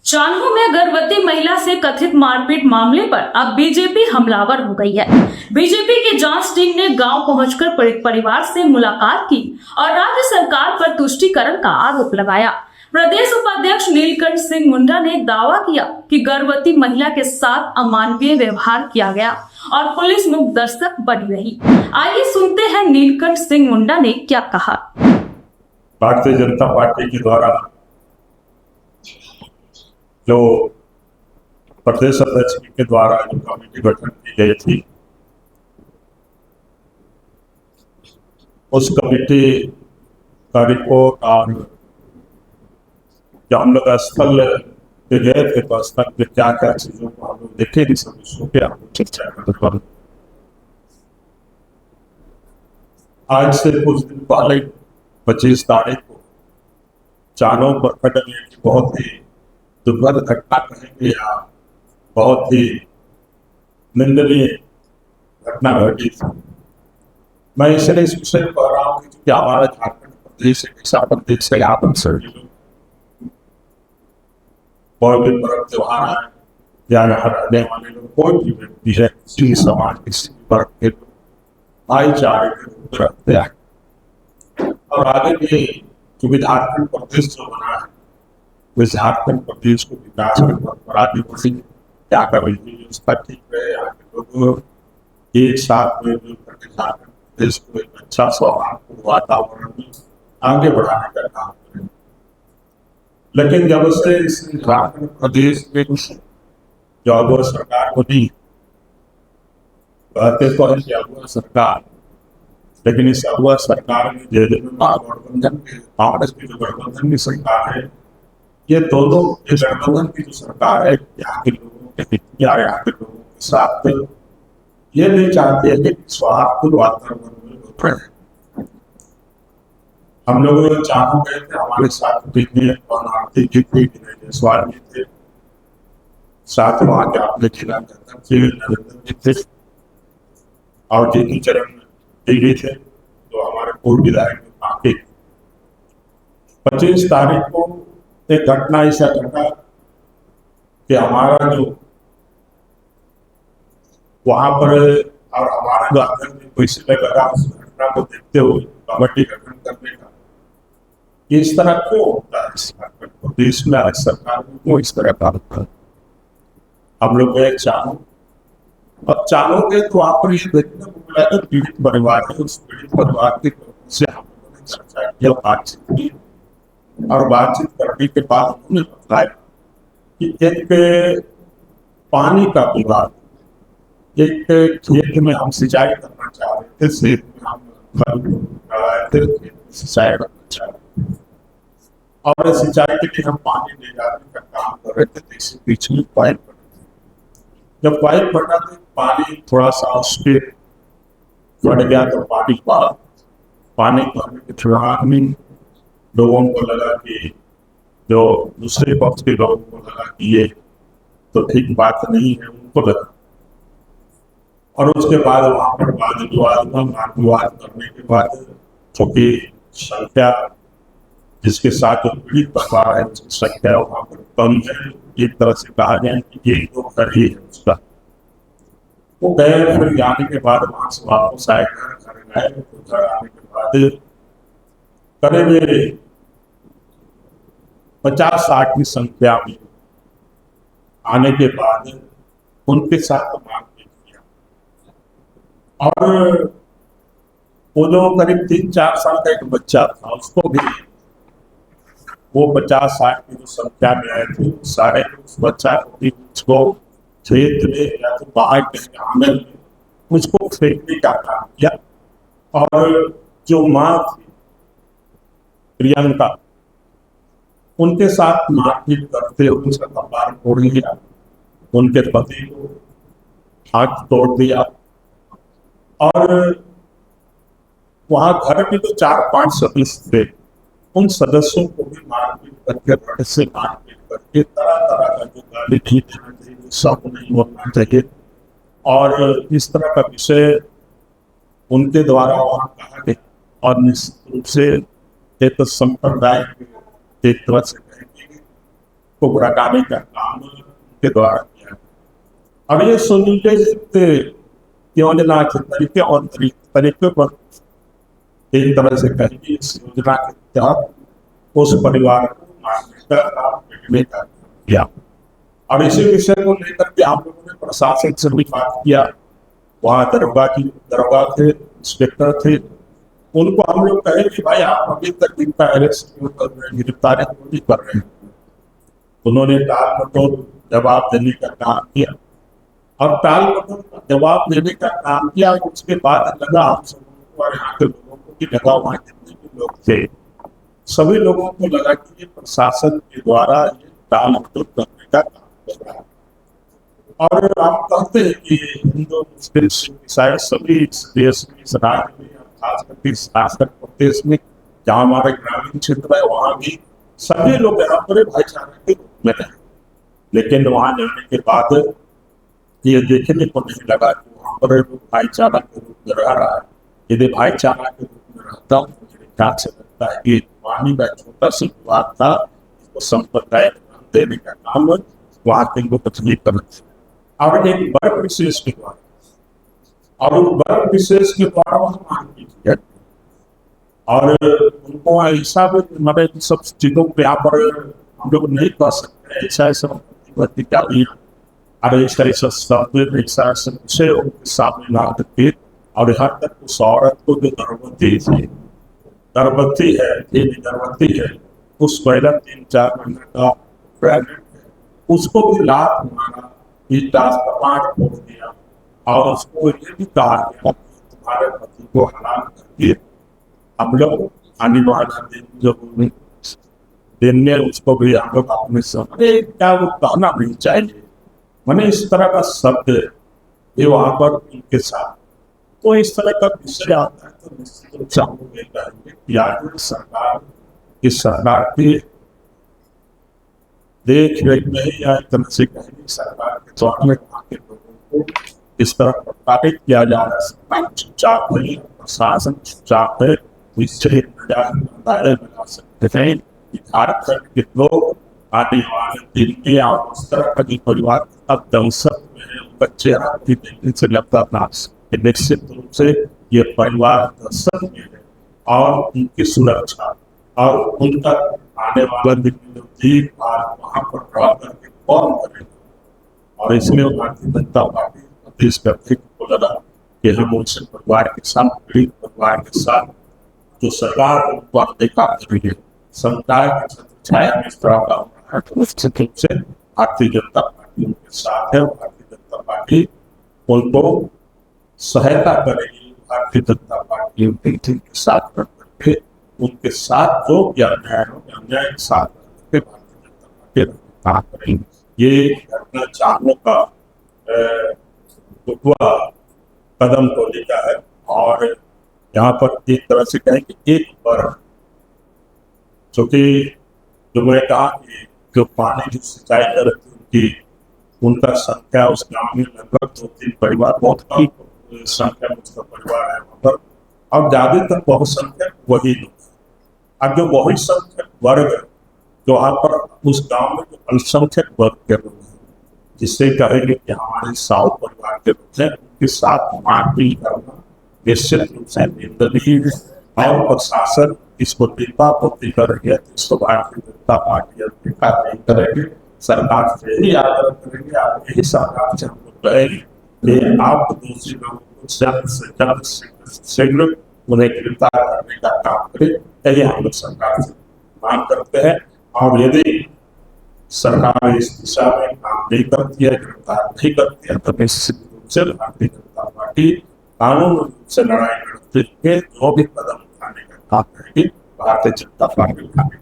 चान्हो में गर्भवती महिला से कथित मारपीट मामले पर अब बीजेपी हमलावर हो गई है। बीजेपी की जांच टीम ने गांव पहुंचकर पीड़ित परिवार से मुलाकात की और राज्य सरकार पर तुष्टीकरण का आरोप लगाया। प्रदेश उपाध्यक्ष नीलकंठ सिंह मुंडा ने दावा किया कि गर्भवती महिला के साथ अमानवीय व्यवहार किया गया और पुलिस मूक दर्शक बनी रही। आइए सुनते हैं नीलकंठ सिंह मुंडा ने क्या कहा। भारतीय जनता पार्टी के द्वारा जो प्रदेश अध्यक्ष के द्वारा जो कमेटी गठन की गई थी, उस कमेटी का रिपोर्ट और जो हम लोग स्थल पे गए थे तो स्थल पे क्या क्या चीजों को हम लोग देखे नहीं समझ। आज से कुछ दिन पहले 25 तारीख को चान्हो प्रखंड में बहुत ही दुर्भर घटना कहेंगे या बहुत ही निंदनीय घटना घटी थी। मैं इसलिए इस विषय में कह रहा हूँ कि हमारा झारखंड प्रदेश एक ऐसा प्रदेश है, यहाँ पर बहुत भी पर्व त्योहार है या यहाँ रहने वाले लोग कोई भी व्यक्ति है, किसी समाज किसी वर्ग के लोग भाईचारे के रूप में रहते हैं। और आगे भी क्योंकि झारखंड प्रदेश जो बना है उस झारखंड प्रदेश को विकास में क्या कर रही है उसका ठीक है। यहाँ के लोग एक साथ में झारखंड प्रदेश को एक अच्छा सौहार्द वातावरण में आगे बढ़ाने का काम करें। लेकिन जब से इस झारखंड प्रदेश में जो अब सरकार बनी, कहते तो है कि अगुआ सरकार, लेकिन इस अगुआ सरकार में गठबंधन के कांग्रेस की जो गठबंधन की सरकार है, ये दोनों गठबंधन की जो सरकार है यहाँ के लोगों के हित या यहाँ के लोगों के साथ ये नहीं चाहते हैं कि सौहार्द वातावरण में उतरे। हम लोग चान्हो गए थे, हमारे साथ स्वामी थे, साथ वहाँ के आपने जिला नरेंद्र जी थे और जी चरण दीदी थे तो हमारे पूर्व विधायक बाकी 25 तारीख को एक घटना ऐसा घटा कि हमारा जो वहां पर और हमारा जो आदमी पैसे लगा उस घटना को देखते हुए कमेटी गठन करने का इस तरह क्यों होता है देश में आज सरकार में क्यों इस तरह का होता है। हम लोग गए चान्हो और चान्हो के तो वहां पर ये देखने को मिला था पीड़ित परिवार है, उस पीड़ित परिवार के से हम लोगों ने चर्चा किया, बातचीत की और बातचीत करने के बाद उन्होंने बताया कि एक पानी का विवाद, एक खेत में हम सिंचाई करना चाह रहे थे, खेत में हम सिंचाई करना चाह रहे थे और सिंचाई के लिए हम पानी ले जाने का काम कर रहे थे। इसके पीछे में पाइप बना था, जब पाइप बना तो पानी थोड़ा सा उसके बढ़ गया तो पानी भरने के दौरान लोगों को लगा कि जो दूसरे पक्ष के लोगों को लगा कि ये तो ठीक बात नहीं है, उनको लगा और उसके बाद वहां पर वाद करने के बाद क्योंकि संख्या जिसके साथ जो पीड़ित परिवार है उसकी संख्या वहां पर कम है, एक तरह से कहा जाए कि ये लोग कर ही है उसका। वो गए, फिर जाने के बाद वहां से वापस आए, घर गए, घर आने के बाद करीब 50-60 की संख्या में आने के बाद उनके साथ मारपीट किया और वो जो करीब 3-4 साल का एक बच्चा था उसको भी वो 50-60 की जो संख्या में आए थे सारे उस बच्चा को खेत में या तो बाहर के आंगन में उसको फेंकने का काम किया और जो माँ थी प्रियंका उनके साथ मारपीट करते उनका कपार तोड़ लिया, उनके पति को हाथ तोड़ दिया और वहां घर में तो 4-5 सदस्य थे, उन सदस्यों को भी मारपीट करके बड़े से मारपीट करके तरह तरह का जो गाली नहीं देना चाहिए सब नहीं बोलना चाहिए और इस तरह का विषय उनके द्वारा वहां कहा गया और निश्चित रूप से एक संप्रदाय एक तरह से कहेंगे को भड़काने का काम के द्वारा किया। अब ये सुनियोजित योजना के तरीके और तरीके पर एक तरह से कहेंगे इस योजना के तहत उस परिवार को मान्यता लाभ मिलने का किया। और इसी विषय को लेकर के आप लोगों ने प्रशासन से भी बात किया। वहाँ दरोगा थे, इंस्पेक्टर थे, उनको हम लोग कहे कि भाई आप अभी तक इनका अरेस्ट क्यों कर रहे हैं, गिरफ्तारी क्यों नहीं कर रहे हैं। उन्होंने टाल मटोल जवाब देने का काम किया और टाल मटोल का जवाब देने का काम किया। उसके बाद लगा हम सब और यहाँ के लोगों को कि लगा वहाँ जितने भी लोग थे सभी लोगों को लगा कि ये प्रशासन के द्वारा ये टाल मटोल करने का काम कर रहा है। और आप कहते हैं कि हिंदू मुस्लिम ईसाई सभी इस देश में, इस राज्य में, खास करके इस शासक प्रदेश में जहाँ हमारे ग्रामीण क्षेत्र है वहाँ भी सभी लोग यहाँ पर भाईचारा के रूप में रहे। लेकिन वहाँ जाने के बाद ये देखने को नहीं लगा कि वहाँ पर भाईचारा के रूप में रह रहा है। यदि भाईचारा के रूप में रहता हूँ तो मुझे ख्याल से लगता है कि पानी का छोटा सा विवाद था, इसको संप्रदाय देने का काम वहाँ के लोग कुछ नहीं कर रहे थे। और एक वर्ग विशेष के द्वारा और वर्ग विशेष के द्वारा वह मांग कीजिए और उनको ऐसा भी मतलब सब चीजों पे यहाँ पर हम लोग नहीं कर सकते। ऐसा ऐसा अरे ऐसा ऐसा शब्द ऐसा ऐसा विषय उनके सामने ला करके और यहाँ तक उस औरत को जो गर्भवती है उस पहला 3-4 महीने का प्रेग्नेंट है उसको भी लाभ माना, इस पाठ खोल दिया और उसको ये भी कहा गया तुम्हारे पति को हलाल करके हम लोग आने वाला दिन जो दिन में उसको भी हम लोग अपने सामने क्या वो कहना नहीं चाहिए। मैंने इस तरह का शब्द ये वहां पर उनके साथ तो इस तरह का विषय आता है तो निश्चित रूप से हम लोग ये कहेंगे कि आज सरकार की देख रेख में या एक तरह से कहेंगे सरकार के द्वारा में के लोगों को इस तरह प्रताड़ित किया जा रहा है। चुपचाप है, प्रशासन चुपचाप है, इससे दायरे में ला सकते हैं। झारखंड के लोग आने वाले दिन के और उस तरह का जो परिवार अब दहशत में है बच्चे आती देखने से लगता था कि निश्चित रूप से ये परिवार दहशत में है और उनकी सुरक्षा और उनका आने वाला दिन जो देखभाल वहाँ पर रह करके कौन करेगा। और इसलिए भारतीय जनता पार्टी प्रदेश के अध्यक्ष को लगा कि हम उनसे परिवार के साथ पीड़ित परिवार के साथ जो सरकार उनको देखा करेंगे समुदाय के छाया में इस तरह का से भारतीय जनता पार्टी उनके साथ है। भारतीय जनता पार्टी उनको सहायता करेगी। भारतीय जनता पार्टी उनके साथ करके उनके साथ जो भी अन्याय के साथ भारतीय जनता पार्टी करेंगे। ये घटना चारों का कदम तो लिया है और यहाँ पर एक तरह से कहें कि एक बार क्योंकि जो मैंने कहा कि जो पानी की सिंचाई कर उनकी उनका संख्या उस गांव में लगभग 2-3 परिवार बहुत कम संख्या में उसका परिवार है वहाँ पर और ज्यादातर बहुसंख्यक वही लोग हैं। अब जो बहुसंख्यक वर्ग जो वहाँ पर उस गांव में जो अल्पसंख्यक वर्ग के लोग हैं जिससे कहेंगे कि हमारे 100 परिवार के लोग हैं उनके साथ मारपीट करना निश्चित रूप से निंदनीय और प्रशासन इसको टीपा पोती करेंगे इसको भारतीय जनता पार्टी नहीं करेंगे। सरकार से ही आग्रह करेंगे आप यही सरकार से हम लोग कहेंगे आप दूसरी लोगों को जल्द से जल्द शीघ्र उन्हें गिरफ्तार करने का काम करें। यही हम लोग सरकार से मांग करते हैं और यदि सरकार इस दिशा में काम नहीं करती है गिरफ्तार नहीं करती है तो निश्चित रूप से भारतीय जनता पार्टी कानून रूप से लड़ाई लड़ते हुए जो भी कदम उठाने का काम करेगी भारतीय जनता पार्टी उठाने